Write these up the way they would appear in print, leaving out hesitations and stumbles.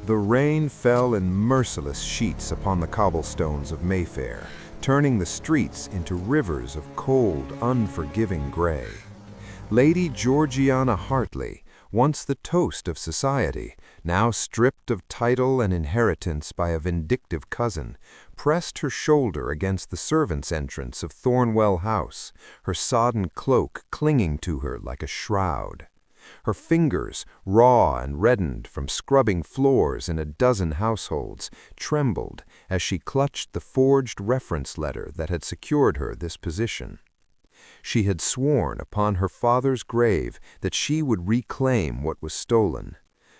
The rain fell in merciless sheets upon the cobblestones of Mayfair, turning the streets into rivers of cold, unforgiving gray. Lady Georgiana Hartley, once the toast of society, now stripped of title and inheritance by a vindictive cousin, pressed her shoulder against the servants' entrance of Thornwell House, her sodden cloak clinging to her like a shroud. Her fingers, raw and reddened from scrubbing floors in a dozen households, trembled as she clutched the forged reference letter that had secured her this position. She had sworn upon her father's grave that she would reclaim what was stolen,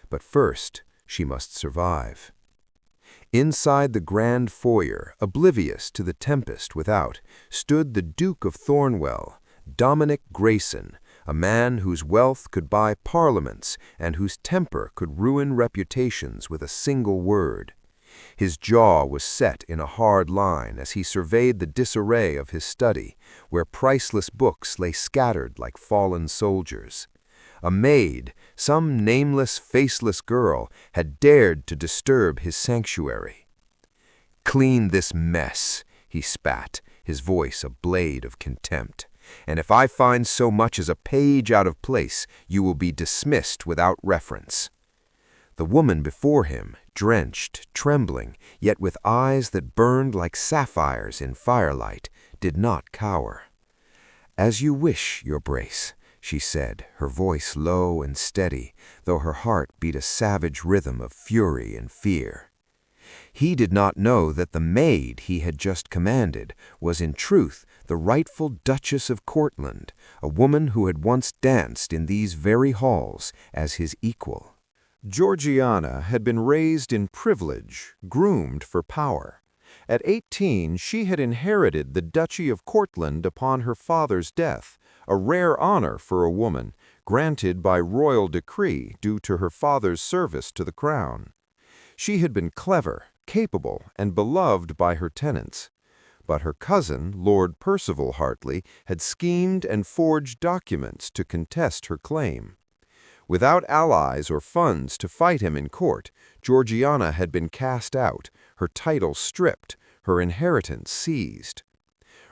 but first she must survive. Inside the grand foyer, oblivious to the tempest without, stood the Duke of Thornwell, Dominic Grayson, a man whose wealth could buy parliaments and whose temper could ruin reputations with a single word. His jaw was set in a hard line as he surveyed the disarray of his study, where priceless books lay scattered like fallen soldiers. A maid, some nameless, faceless girl, had dared to disturb his sanctuary. "Clean this mess," he spat, his voice a blade of contempt. "And if I find so much as a page out of place, you will be dismissed without reference." The woman before him, drenched, trembling, yet with eyes that burned like sapphires in firelight, did not cower. "As you wish, your Grace," she said, her voice low and steady, though her heart beat a savage rhythm of fury and fear. He did not know that the maid he had just commanded was in truth the rightful Duchess of Courtland, a woman who had once danced in these very halls as his equal. Georgiana had been raised in privilege, groomed for power. At 18, she had inherited the Duchy of Courtland upon her father's death, a rare honor for a woman, granted by royal decree due to her father's service to the crown. She had been clever, capable, and beloved by her tenants. But her cousin, Lord Percival Hartley, had schemed and forged documents to contest her claim. Without allies or funds to fight him in court, Georgiana had been cast out, her title stripped, her inheritance seized.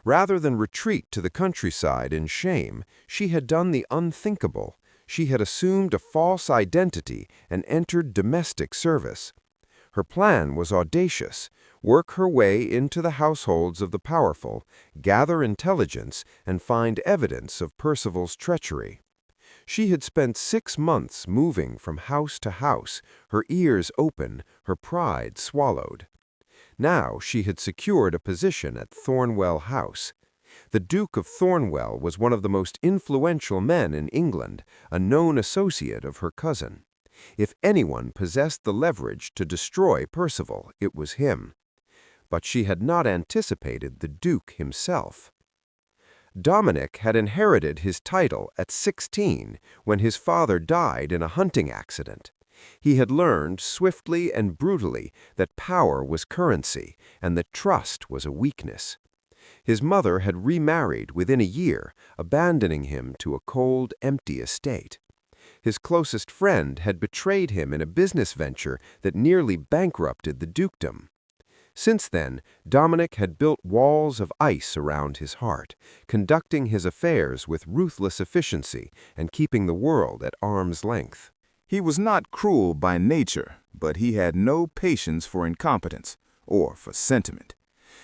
Rather than retreat to the countryside in shame, she had done the unthinkable. She had assumed a false identity and entered domestic service. Her plan was audacious: work her way into the households of the powerful, gather intelligence, and find evidence of Percival's treachery. She had spent 6 months moving from house to house, her ears open, her pride swallowed. Now she had secured a position at Thornwell House. The Duke of Thornwell was one of the most influential men in England, a known associate of her cousin. If anyone possessed the leverage to destroy Percival, it was him. But she had not anticipated the Duke himself. Dominic had inherited his title at 16 when his father died in a hunting accident. He had learned swiftly and brutally that power was currency and that trust was a weakness. His mother had remarried within a year, abandoning him to a cold, empty estate. His closest friend had betrayed him in a business venture that nearly bankrupted the dukedom. Since then, Dominic had built walls of ice around his heart, conducting his affairs with ruthless efficiency and keeping the world at arm's length. He was not cruel by nature, but he had no patience for incompetence or for sentiment.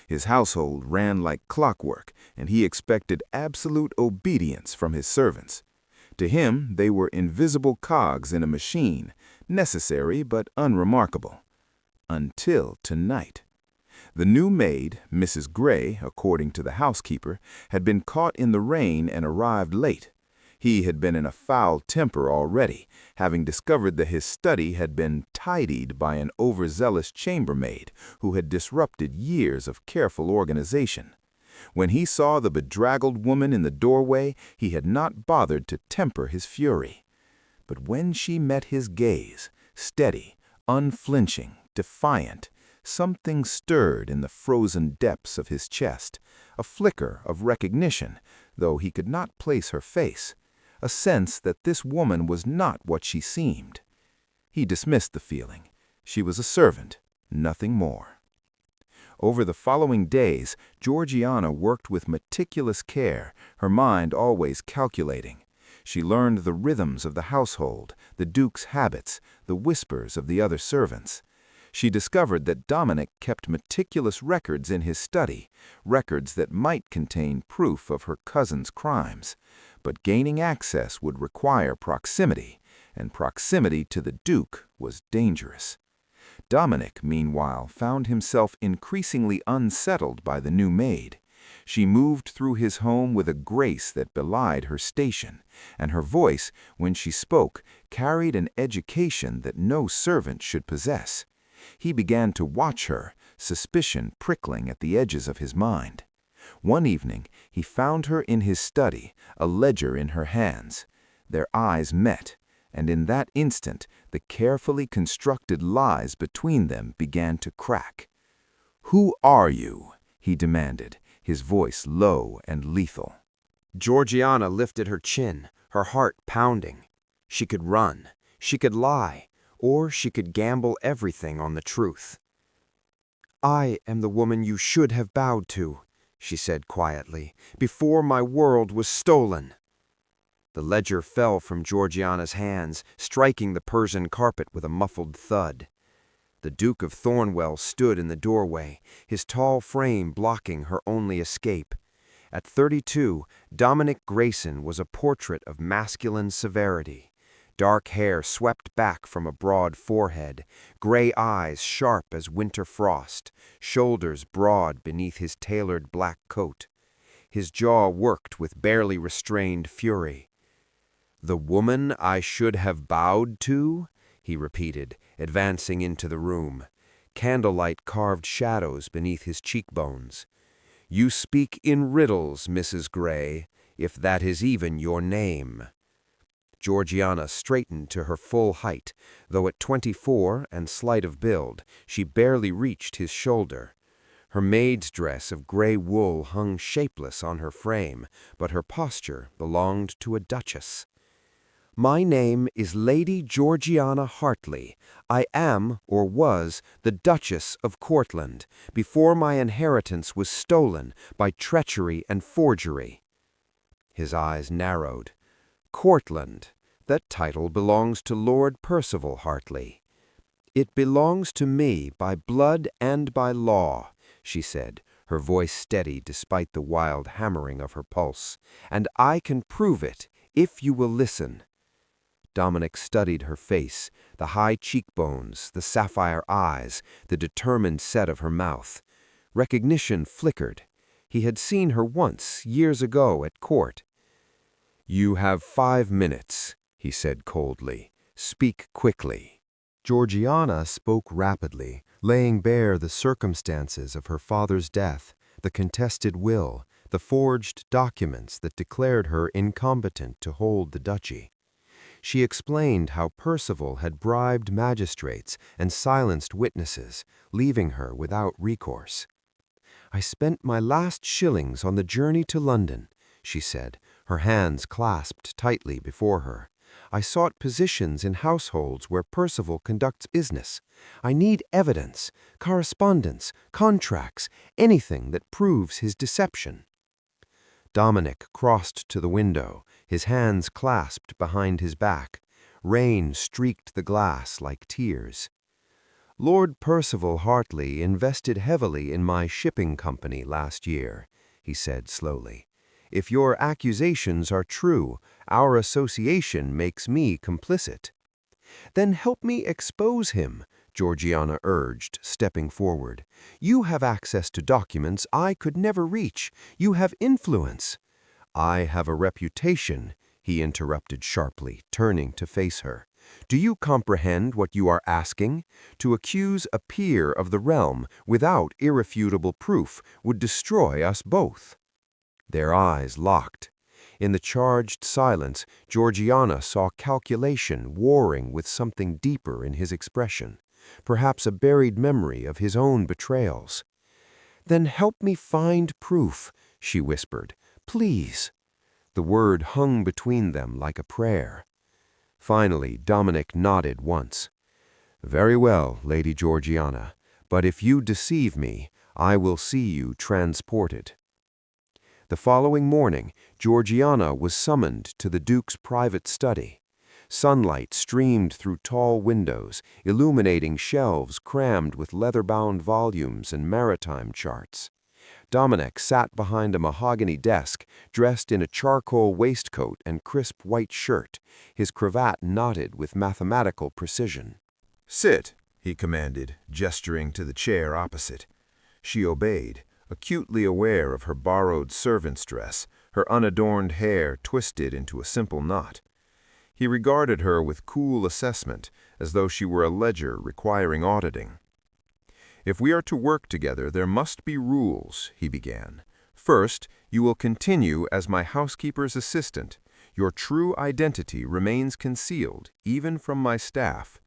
His household ran like clockwork, and he expected absolute obedience from his servants. To him, they were invisible cogs in a machine, necessary but unremarkable. Until tonight. The new maid, Mrs. Gray, according to the housekeeper, had been caught in the rain and arrived late. He had been in a foul temper already, having discovered that his study had been tidied by an overzealous chambermaid who had disrupted years of careful organization. When he saw the bedraggled woman in the doorway, he had not bothered to temper his fury. But when she met his gaze, steady, unflinching, defiant, something stirred in the frozen depths of his chest, a flicker of recognition, though he could not place her face, a sense that this woman was not what she seemed. He dismissed the feeling. She was a servant, nothing more. Over the following days, Georgiana worked with meticulous care, her mind always calculating. She learned the rhythms of the household, the Duke's habits, the whispers of the other servants. She discovered that Dominic kept meticulous records in his study, records that might contain proof of her cousin's crimes. But gaining access would require proximity, and proximity to the Duke was dangerous. Dominic, meanwhile, found himself increasingly unsettled by the new maid. She moved through his home with a grace that belied her station, and her voice, when she spoke, carried an education that no servant should possess. He began to watch her, suspicion prickling at the edges of his mind. One evening, he found her in his study, a ledger in her hands. Their eyes met, and in that instant, the carefully constructed lies between them began to crack. "Who are you?" he demanded, his voice low and lethal. Georgiana lifted her chin, her heart pounding. She could run, she could lie, or she could gamble everything on the truth. "I am the woman you should have bowed to," she said quietly, "before my world was stolen." The ledger fell from Georgiana's hands, striking the Persian carpet with a muffled thud. The Duke of Thornwell stood in the doorway, his tall frame blocking her only escape. At 32, Dominic Grayson was a portrait of masculine severity. Dark hair swept back from a broad forehead, gray eyes sharp as winter frost, shoulders broad beneath his tailored black coat. His jaw worked with barely restrained fury. "The woman I should have bowed to?" he repeated, advancing into the room. Candlelight carved shadows beneath his cheekbones. "You speak in riddles, Mrs. Gray, if that is even your name." Georgiana straightened to her full height, though at 24 and slight of build, she barely reached his shoulder. Her maid's dress of gray wool hung shapeless on her frame, but her posture belonged to a duchess. "My name is Lady Georgiana Hartley. I am, or was, the Duchess of Courtland, before my inheritance was stolen by treachery and forgery." His eyes narrowed. "Courtland, that title belongs to Lord Percival Hartley." "It belongs to me by blood and by law," she said, her voice steady despite the wild hammering of her pulse, "and I can prove it, if you will listen." Dominic studied her face, the high cheekbones, the sapphire eyes, the determined set of her mouth. Recognition flickered. He had seen her once, years ago, at court. "You have 5 minutes," he said coldly. "Speak quickly." Georgiana spoke rapidly, laying bare the circumstances of her father's death, the contested will, the forged documents that declared her incompetent to hold the duchy. She explained how Percival had bribed magistrates and silenced witnesses, leaving her without recourse. "I spent my last shillings on the journey to London," she said, her hands clasped tightly before her. "I sought positions in households where Percival conducts business. I need evidence, correspondence, contracts, anything that proves his deception." Dominic crossed to the window, his hands clasped behind his back. Rain streaked the glass like tears. "Lord Percival Hartley invested heavily in my shipping company last year," he said slowly. "If your accusations are true, our association makes me complicit." "Then help me expose him," Georgiana urged, stepping forward. "You have access to documents I could never reach. You have influence." "I have a reputation," he interrupted sharply, turning to face her. "Do you comprehend what you are asking? To accuse a peer of the realm without irrefutable proof would destroy us both." Their eyes locked. In the charged silence, Georgiana saw calculation warring with something deeper in his expression, perhaps a buried memory of his own betrayals. "Then help me find proof," she whispered. "Please." The word hung between them like a prayer. Finally, Dominic nodded once. Very well, Lady Georgiana, but if you deceive me, I will see you transported. The following morning, Georgiana was summoned to the Duke's private study. Sunlight streamed through tall windows, illuminating shelves crammed with leather-bound volumes and maritime charts. Dominic sat behind a mahogany desk, dressed in a charcoal waistcoat and crisp white shirt, his cravat knotted with mathematical precision. "Sit," he commanded, gesturing to the chair opposite. She obeyed, acutely aware of her borrowed servant's dress, her unadorned hair twisted into a simple knot. He regarded her with cool assessment, as though she were a ledger requiring auditing. "If we are to work together, there must be rules," he began. "First, you will continue as my housekeeper's assistant. Your true identity remains concealed, even from my staff.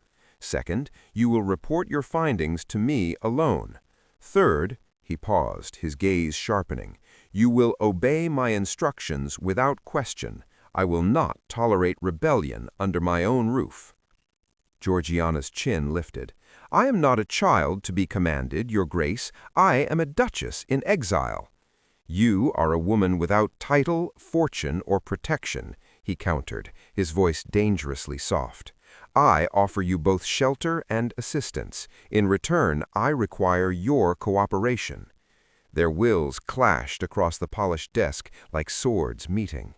Second, you will report your findings to me alone. Third," he paused, his gaze sharpening, "you will obey my instructions without question. I will not tolerate rebellion under my own roof." Georgiana's chin lifted. "I am not a child to be commanded, Your Grace. I am a duchess in exile." "You are a woman without title, fortune, or protection," he countered, his voice dangerously soft. "I offer you both shelter and assistance. In return, I require your cooperation." Their wills clashed across the polished desk like swords meeting.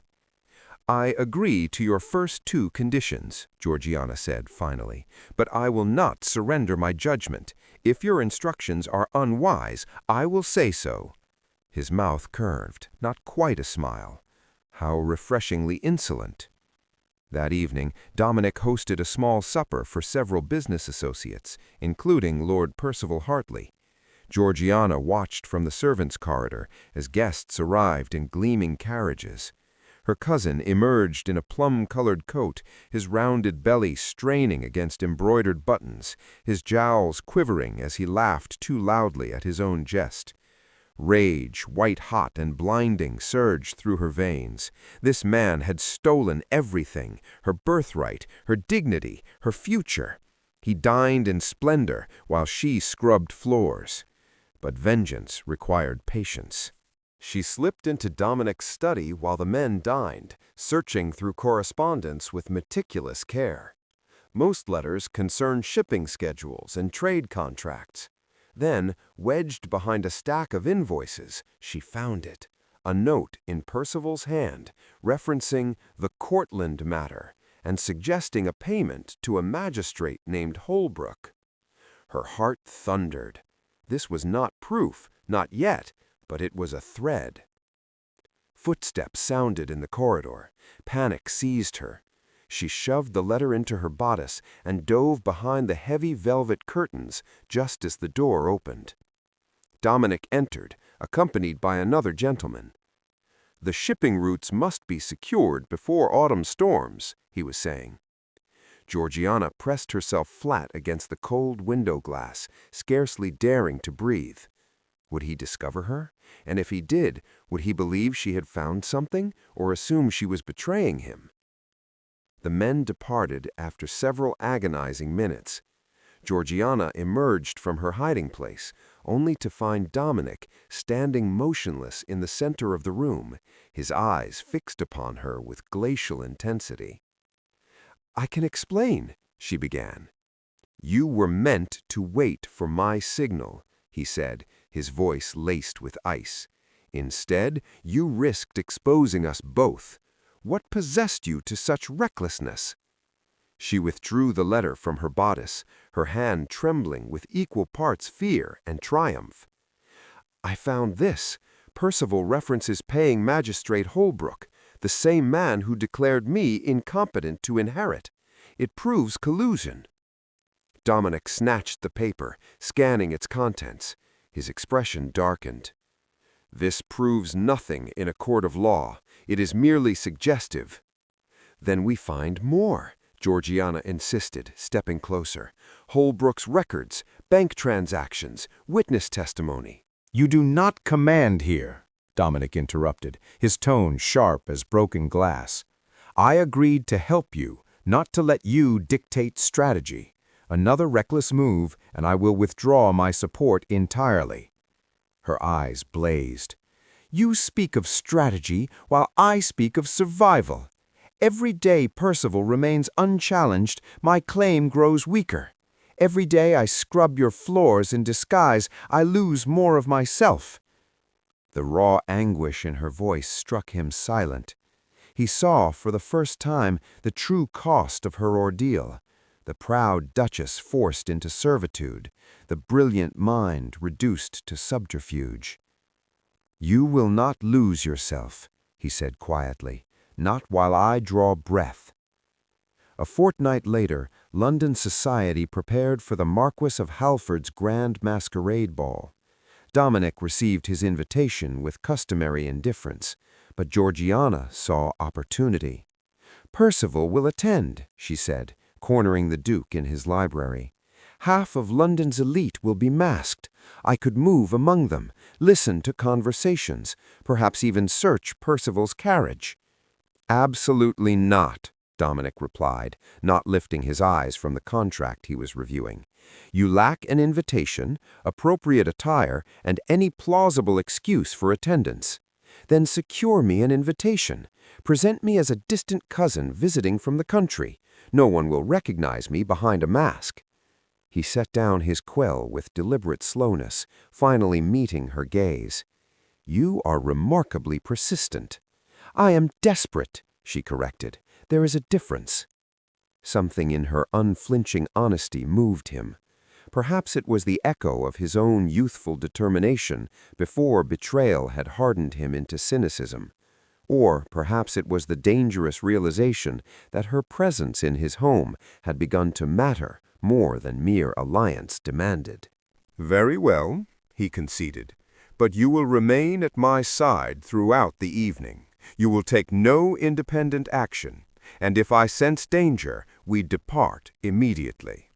"I agree to your first two conditions," Georgiana said finally, "but I will not surrender my judgment. If your instructions are unwise, I will say so." His mouth curved, not quite a smile. How refreshingly insolent. That evening, Dominic hosted a small supper for several business associates, including Lord Percival Hartley. Georgiana watched from the servants' corridor as guests arrived in gleaming carriages. Her cousin emerged in a plum-colored coat, his rounded belly straining against embroidered buttons, his jowls quivering as he laughed too loudly at his own jest. Rage, white-hot and blinding, surged through her veins. This man had stolen everything, her birthright, her dignity, her future. He dined in splendor while she scrubbed floors. But vengeance required patience. She slipped into Dominic's study while the men dined, searching through correspondence with meticulous care. Most letters concerned shipping schedules and trade contracts. Then, wedged behind a stack of invoices, she found it, a note in Percival's hand referencing the Cortland matter and suggesting a payment to a magistrate named Holbrook. Her heart thundered. This was not proof, not yet, but it was a thread. Footsteps sounded in the corridor. Panic seized her. She shoved the letter into her bodice and dove behind the heavy velvet curtains just as the door opened. Dominic entered, accompanied by another gentleman. "The shipping routes must be secured before autumn storms," he was saying. Georgiana pressed herself flat against the cold window glass, scarcely daring to breathe. Would he discover her? And if he did, would he believe she had found something, or assume she was betraying him? The men departed after several agonizing minutes. Georgiana emerged from her hiding place, only to find Dominic standing motionless in the center of the room, his eyes fixed upon her with glacial intensity. "I can explain," she began. "You were meant to wait for my signal," he said, his voice laced with ice. "Instead, you risked exposing us both. What possessed you to such recklessness?" She withdrew the letter from her bodice, her hand trembling with equal parts fear and triumph. "I found this. Percival references paying Magistrate Holbrook, the same man who declared me incompetent to inherit. It proves collusion." Dominic snatched the paper, scanning its contents. His expression darkened. "This proves nothing in a court of law. It is merely suggestive." "Then we find more," Georgiana insisted, stepping closer. "Holbrook's records, bank transactions, witness testimony." "You do not command here," Dominic interrupted, his tone sharp as broken glass. "I agreed to help you, not to let you dictate strategy. Another reckless move, and I will withdraw my support entirely." Her eyes blazed. "You speak of strategy while I speak of survival. Every day Percival remains unchallenged, my claim grows weaker. Every day I scrub your floors in disguise, I lose more of myself." The raw anguish in her voice struck him silent. He saw for the first time the true cost of her ordeal, the proud Duchess forced into servitude, the brilliant mind reduced to subterfuge. "You will not lose yourself," he said quietly, "not while I draw breath." A fortnight later, London society prepared for the Marquis of Halford's grand masquerade ball. Dominic received his invitation with customary indifference, but Georgiana saw opportunity. "Percival will attend," she said, cornering the Duke in his library. "Half of London's elite will be masked. I could move among them, listen to conversations, perhaps even search Percival's carriage." "Absolutely not," Dominic replied, not lifting his eyes from the contract he was reviewing. "You lack an invitation, appropriate attire, and any plausible excuse for attendance. Then secure me an invitation. Present me as a distant cousin visiting from the country. No one will recognize me behind a mask." He set down his quill with deliberate slowness, finally meeting her gaze. "You are remarkably persistent." "I am desperate," she corrected. "There is a difference." Something in her unflinching honesty moved him. Perhaps it was the echo of his own youthful determination before betrayal had hardened him into cynicism. Or perhaps it was the dangerous realization that her presence in his home had begun to matter more than mere alliance demanded. "Very well," he conceded, "but you will remain at my side throughout the evening. You will take no independent action, and if I sense danger, we depart immediately.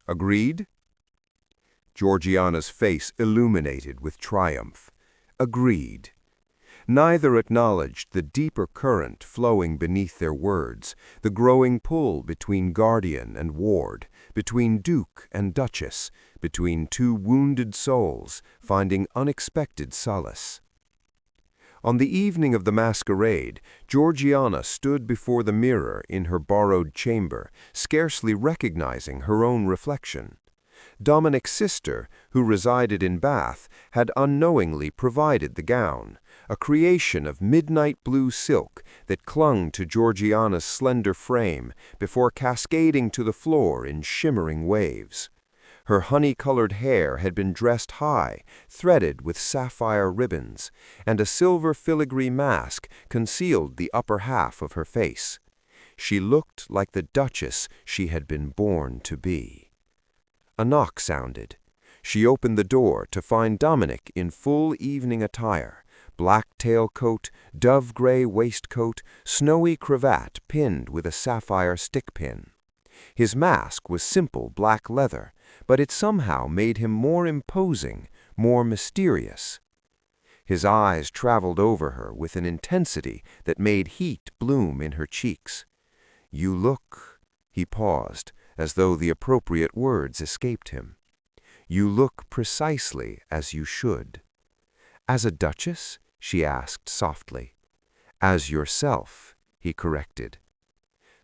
Agreed?" Georgiana's face illuminated with triumph. Agreed. Neither acknowledged the deeper current flowing beneath their words, the growing pull between guardian and ward, between Duke and Duchess, between two wounded souls finding unexpected solace. On the evening of the masquerade, Georgiana stood before the mirror in her borrowed chamber, scarcely recognizing her own reflection. Dominic's sister, who resided in Bath, had unknowingly provided the gown, a creation of midnight blue silk that clung to Georgiana's slender frame before cascading to the floor in shimmering waves. Her honey-colored hair had been dressed high, threaded with sapphire ribbons, and a silver filigree mask concealed the upper half of her face. She looked like the Duchess she had been born to be. A knock sounded. She opened the door to find Dominic in full evening attire, black tailcoat, dove-gray waistcoat, snowy cravat pinned with a sapphire stick-pin. His mask was simple black leather, but it somehow made him more imposing, more mysterious. His eyes traveled over her with an intensity that made heat bloom in her cheeks. "You look—" He paused, as though the appropriate words escaped him. "You look precisely as you should." "As a duchess?" she asked softly. "As yourself," he corrected.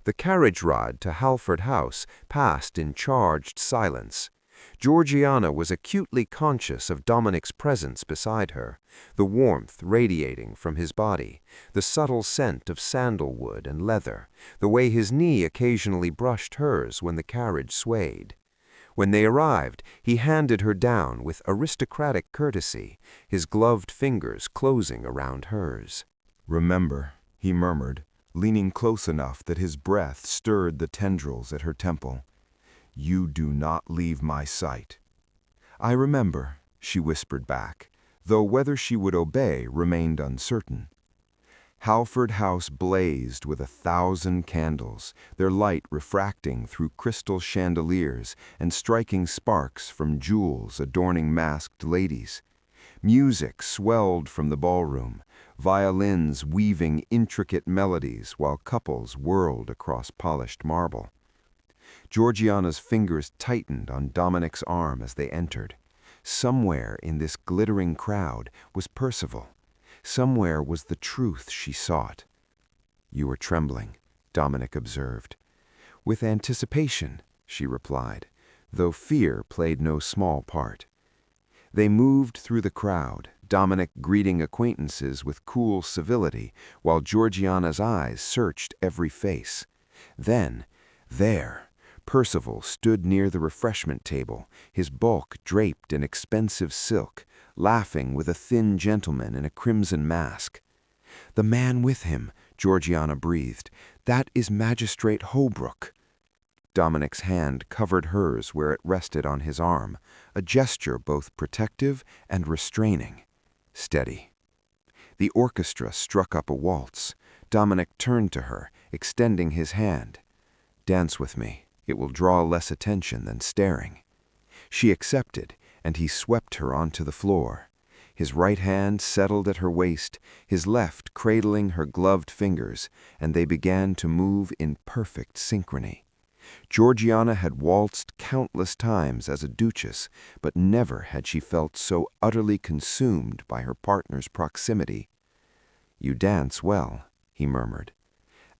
The carriage ride to Halford House passed in charged silence. Georgiana was acutely conscious of Dominic's presence beside her, the warmth radiating from his body, the subtle scent of sandalwood and leather, the way his knee occasionally brushed hers when the carriage swayed. When they arrived, he handed her down with aristocratic courtesy, his gloved fingers closing around hers. "Remember," he murmured, leaning close enough that his breath stirred the tendrils at her temple. "You do not leave my sight." "I remember," she whispered back, though whether she would obey remained uncertain. Halford House blazed with 1,000 candles, their light refracting through crystal chandeliers and striking sparks from jewels adorning masked ladies. Music swelled from the ballroom, violins weaving intricate melodies while couples whirled across polished marble. Georgiana's fingers tightened on Dominic's arm as they entered. Somewhere in this glittering crowd was Percival. Somewhere was the truth she sought. "You are trembling," Dominic observed. "With anticipation," she replied, though fear played no small part. They moved through the crowd, Dominic greeting acquaintances with cool civility, while Georgiana's eyes searched every face. Then, there, Percival stood near the refreshment table, his bulk draped in expensive silk, laughing with a thin gentleman in a crimson mask. "The man with him," Georgiana breathed, "that is Magistrate Holbrook." Dominic's hand covered hers where it rested on his arm, a gesture both protective and restraining. "Steady." The orchestra struck up a waltz. Dominic turned to her, extending his hand. "Dance with me. It will draw less attention than staring." She accepted, and he swept her onto the floor. His right hand settled at her waist, his left cradling her gloved fingers, and they began to move in perfect synchrony. Georgiana had waltzed countless times as a duchess, but never had she felt so utterly consumed by her partner's proximity. "You dance well," he murmured.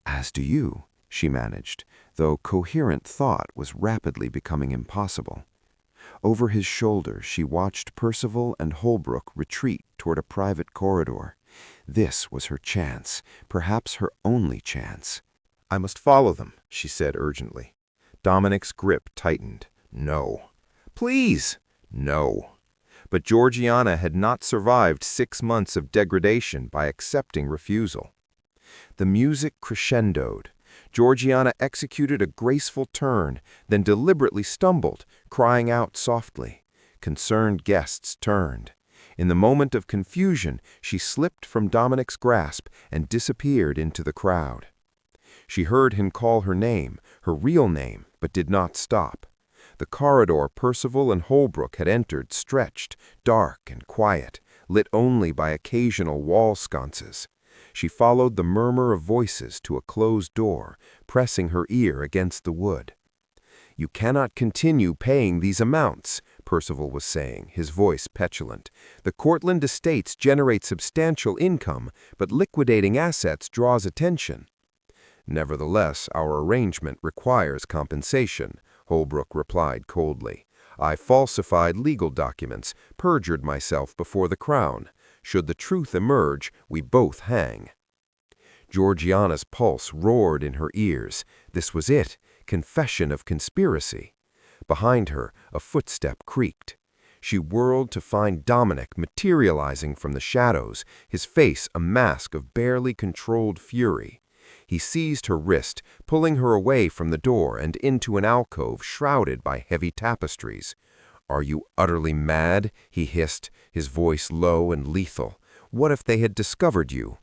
"As do you," she managed, though coherent thought was rapidly becoming impossible. Over his shoulder she watched Percival and Holbrook retreat toward a private corridor. This was her chance, perhaps her only chance. "I must follow them," she said urgently. Dominic's grip tightened. "No." "Please." "No." But Georgiana had not survived 6 months of degradation by accepting refusal. The music crescendoed. Georgiana executed a graceful turn, then deliberately stumbled, crying out softly. Concerned guests turned. In the moment of confusion, she slipped from Dominic's grasp and disappeared into the crowd. She heard him call her name, her real name, but did not stop. The corridor Percival and Holbrook had entered stretched, dark and quiet, lit only by occasional wall sconces. She followed the murmur of voices to a closed door, pressing her ear against the wood. "You cannot continue paying these amounts," Percival was saying, his voice petulant. "The Cortland estates generate substantial income, but liquidating assets draws attention." "Nevertheless, our arrangement requires compensation," Holbrook replied coldly. "I falsified legal documents, perjured myself before the crown. Should the truth emerge, we both hang." Georgiana's pulse roared in her ears. This was it, confession of conspiracy. Behind her, a footstep creaked. She whirled to find Dominic materializing from the shadows, his face a mask of barely controlled fury. He seized her wrist, pulling her away from the door and into an alcove shrouded by heavy tapestries. "Are you utterly mad?" he hissed, his voice low and lethal. "What if they had discovered you?"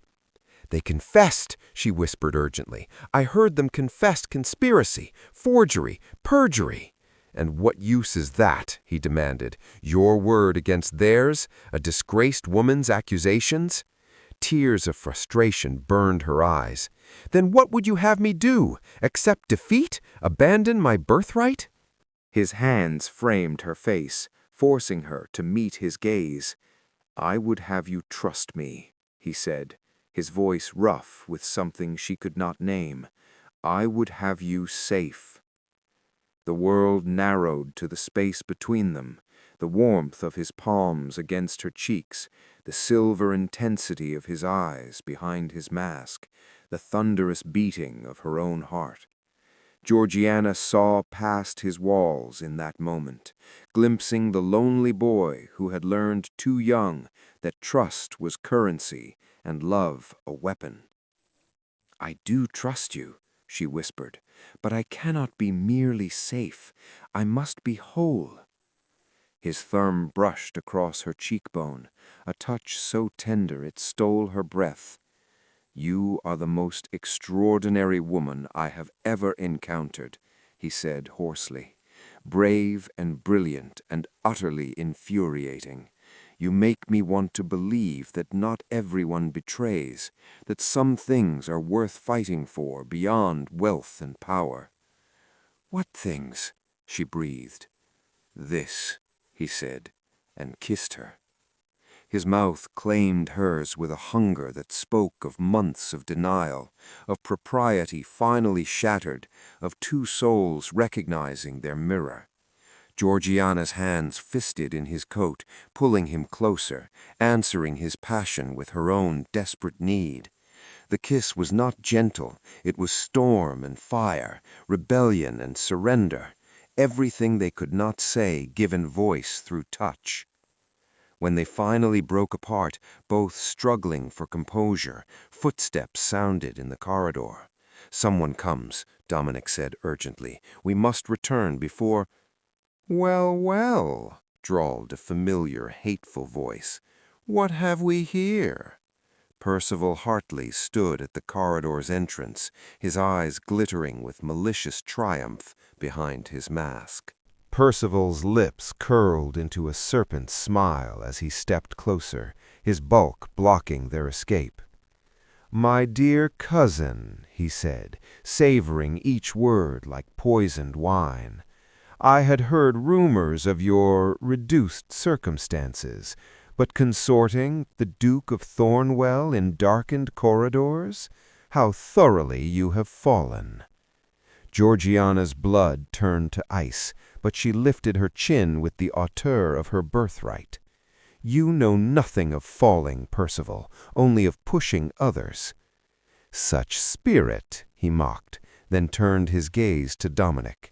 "They confessed," she whispered urgently. "I heard them confess conspiracy, forgery, perjury." "And what use is that?" he demanded. "Your word against theirs? A disgraced woman's accusations?" Tears of frustration burned her eyes. "Then what would you have me do? Accept defeat? Abandon my birthright?" His hands framed her face, forcing her to meet his gaze. "I would have you trust me," he said, his voice rough with something she could not name. "I would have you safe." The world narrowed to the space between them, the warmth of his palms against her cheeks, the silver intensity of his eyes behind his mask, the thunderous beating of her own heart. Georgiana saw past his walls in that moment, glimpsing the lonely boy who had learned too young that trust was currency and love a weapon. "I do trust you," she whispered, "but I cannot be merely safe. I must be whole." His thumb brushed across her cheekbone, a touch so tender it stole her breath. "You are the most extraordinary woman I have ever encountered," he said hoarsely. "Brave and brilliant and utterly infuriating. You make me want to believe that not everyone betrays, that some things are worth fighting for beyond wealth and power." "What things?" she breathed. "This," he said, and kissed her. His mouth claimed hers with a hunger that spoke of months of denial, of propriety finally shattered, of two souls recognizing their mirror. Georgiana's hands fisted in his coat, pulling him closer, answering his passion with her own desperate need. The kiss was not gentle, it was storm and fire, rebellion and surrender, everything they could not say given voice through touch. When they finally broke apart, both struggling for composure, footsteps sounded in the corridor. "Someone comes," Dominic said urgently. "We must return before—" "Well, well," drawled a familiar, hateful voice. "What have we here?" Percival Hartley stood at the corridor's entrance, his eyes glittering with malicious triumph behind his mask. Percival's lips curled into a serpent's smile as he stepped closer, his bulk blocking their escape. "My dear cousin," he said, savoring each word like poisoned wine, "I had heard rumors of your reduced circumstances, but consorting the Duke of Thornwell in darkened corridors? How thoroughly you have fallen." Georgiana's blood turned to ice, but she lifted her chin with the hauteur of her birthright. "You know nothing of falling, Percival, only of pushing others." "Such spirit," he mocked, then turned his gaze to Dominic.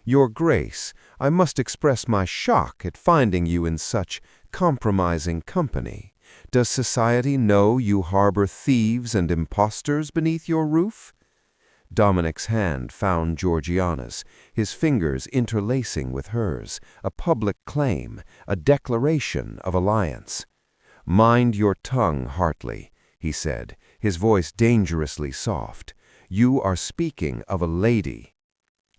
"Your Grace, I must express my shock at finding you in such compromising company. Does society know you harbor thieves and impostors beneath your roof?" Dominic's hand found Georgiana's, his fingers interlacing with hers, a public claim, a declaration of alliance. "Mind your tongue, Hartley," he said, his voice dangerously soft. "You are speaking of a lady."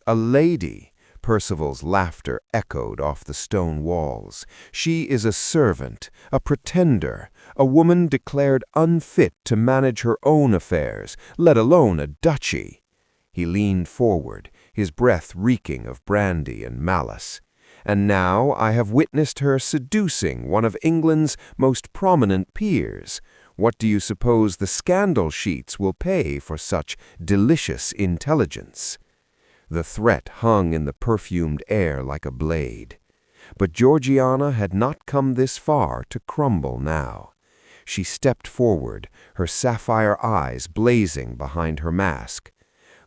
"A lady!" Percival's laughter echoed off the stone walls. "She is a servant, a pretender, a woman declared unfit to manage her own affairs, let alone a duchy." He leaned forward, his breath reeking of brandy and malice. "And now I have witnessed her seducing one of England's most prominent peers. What do you suppose the scandal sheets will pay for such delicious intelligence?" The threat hung in the perfumed air like a blade. But Georgiana had not come this far to crumble now. She stepped forward, her sapphire eyes blazing behind her mask.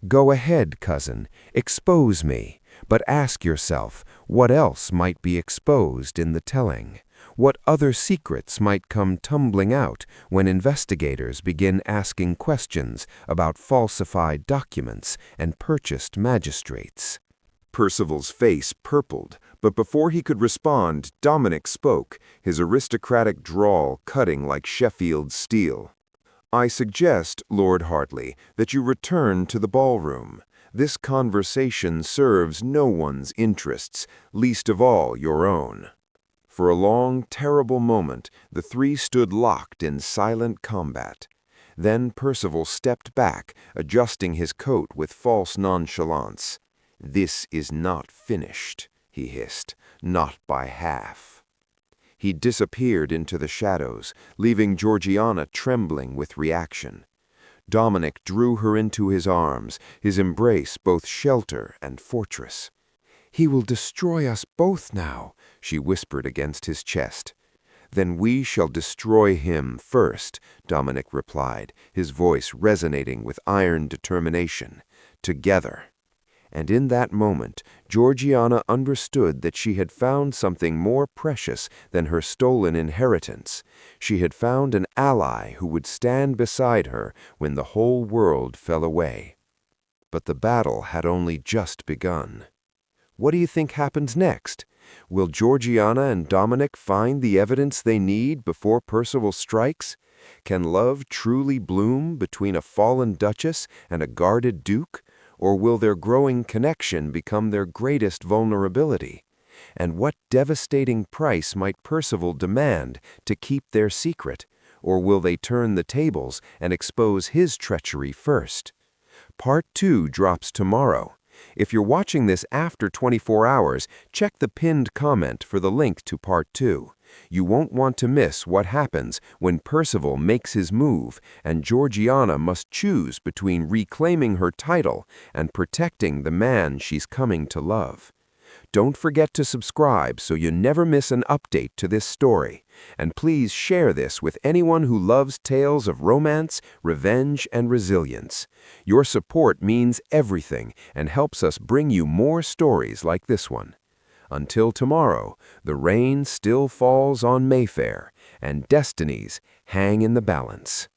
"Go ahead, cousin, expose me, but ask yourself what else might be exposed in the telling. What other secrets might come tumbling out when investigators begin asking questions about falsified documents and purchased magistrates?" Percival's face purpled, but before he could respond, Dominic spoke, his aristocratic drawl cutting like Sheffield steel. "I suggest, Lord Hartley, that you return to the ballroom. This conversation serves no one's interests, least of all your own." For a long, terrible moment, the three stood locked in silent combat. Then Percival stepped back, adjusting his coat with false nonchalance. "This is not finished," he hissed, "not by half." He disappeared into the shadows, leaving Georgiana trembling with reaction. Dominic drew her into his arms, his embrace both shelter and fortress. "He will destroy us both now," she whispered against his chest. "Then we shall destroy him first," Dominic replied, his voice resonating with iron determination. "Together." And in that moment, Georgiana understood that she had found something more precious than her stolen inheritance. She had found an ally who would stand beside her when the whole world fell away. But the battle had only just begun. What do you think happens next? Will Georgiana and Dominic find the evidence they need before Percival strikes? Can love truly bloom between a fallen duchess and a guarded duke? Or will their growing connection become their greatest vulnerability? And what devastating price might Percival demand to keep their secret? Or will they turn the tables and expose his treachery first? Part 2 drops tomorrow. If you're watching this after 24 hours, check the pinned comment for the link to Part 2. You won't want to miss what happens when Percival makes his move and Georgiana must choose between reclaiming her title and protecting the man she's coming to love. Don't forget to subscribe so you never miss an update to this story. And please share this with anyone who loves tales of romance, revenge, and resilience. Your support means everything and helps us bring you more stories like this one. Until tomorrow, the rain still falls on Mayfair, and destinies hang in the balance.